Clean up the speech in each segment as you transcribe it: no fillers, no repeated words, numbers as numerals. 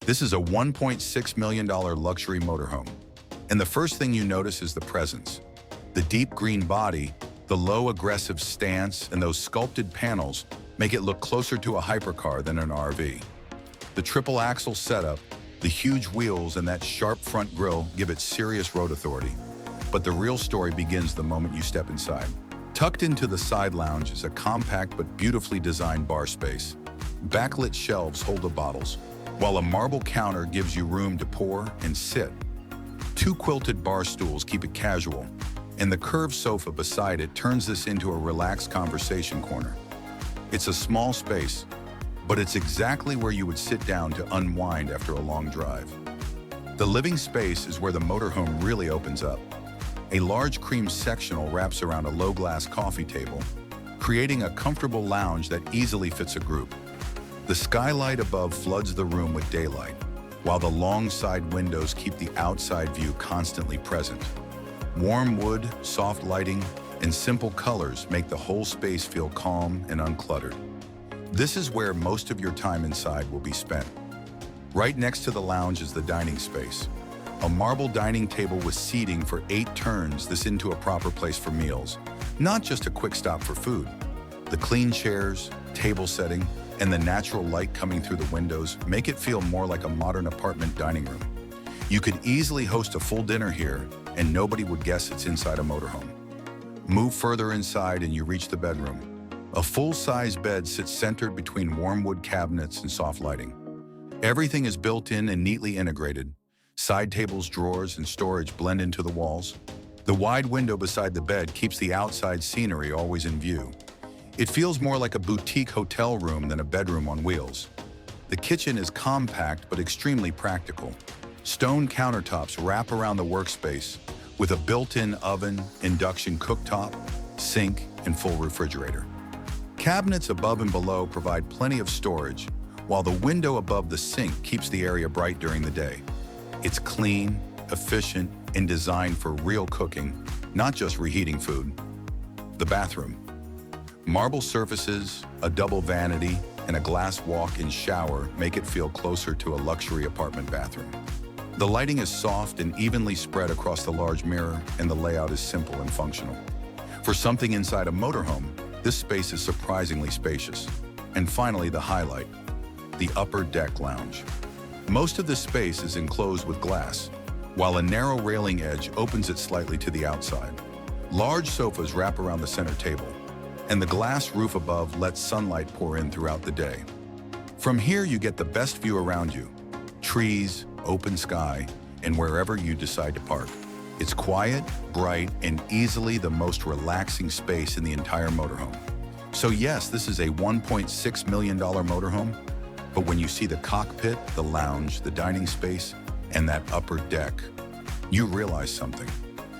This is a $1.6 million luxury motorhome. And the first thing you notice is the presence. The deep green body, the low aggressive stance, and those sculpted panels make it look closer to a hypercar than an RV. The triple axle setup, the huge wheels, and that sharp front grille give it serious road authority. But the real story begins the moment you step inside. Tucked into the side lounge is a compact but beautifully designed bar space. Backlit shelves hold the bottles, while a marble counter gives you room to pour and sit. Two quilted bar stools keep it casual, and the curved sofa beside it turns this into a relaxed conversation corner. It's a small space, but it's exactly where you would sit down to unwind after a long drive. The living space is where the motorhome really opens up. A large cream sectional wraps around a low-glass coffee table, creating a comfortable lounge that easily fits a group. The skylight above floods the room with daylight, while the long side windows keep the outside view constantly present. Warm wood, soft lighting, and simple colors make the whole space feel calm and uncluttered. This is where most of your time inside will be spent. Right next to the lounge is the dining space. A marble dining table with seating for 8 turns this into a proper place for meals, not just a quick stop for food. The clean chairs, table setting, and the natural light coming through the windows make it feel more like a modern apartment dining room. You could easily host a full dinner here, and nobody would guess it's inside a motorhome. Move further inside and you reach the bedroom. A full-size bed sits centered between warm wood cabinets and soft lighting. Everything is built in and neatly integrated. Side tables, drawers, and storage blend into the walls. The wide window beside the bed keeps the outside scenery always in view. It feels more like a boutique hotel room than a bedroom on wheels. The kitchen is compact but extremely practical. Stone countertops wrap around the workspace with a built-in oven, induction cooktop, sink, and full refrigerator. Cabinets above and below provide plenty of storage, while the window above the sink keeps the area bright during the day. It's clean, efficient, and designed for real cooking, not just reheating food. The bathroom. Marble surfaces, a double vanity, and a glass walk-in shower make it feel closer to a luxury apartment bathroom. The lighting is soft and evenly spread across the large mirror, and the layout is simple and functional. For something inside a motorhome, this space is surprisingly spacious. And finally, the highlight, the upper deck lounge. Most of the space is enclosed with glass, while a narrow railing edge opens it slightly to the outside. Large sofas wrap around the center table, and the glass roof above lets sunlight pour in throughout the day. From here, you get the best view around you: trees, open sky, and wherever you decide to park. It's quiet, bright, and easily the most relaxing space in the entire motorhome. So yes, this is a $1.6 million motorhome, but when you see the cockpit, the lounge, the dining space, and that upper deck, you realize something.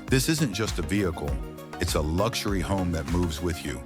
This isn't just a vehicle, it's a luxury home that moves with you.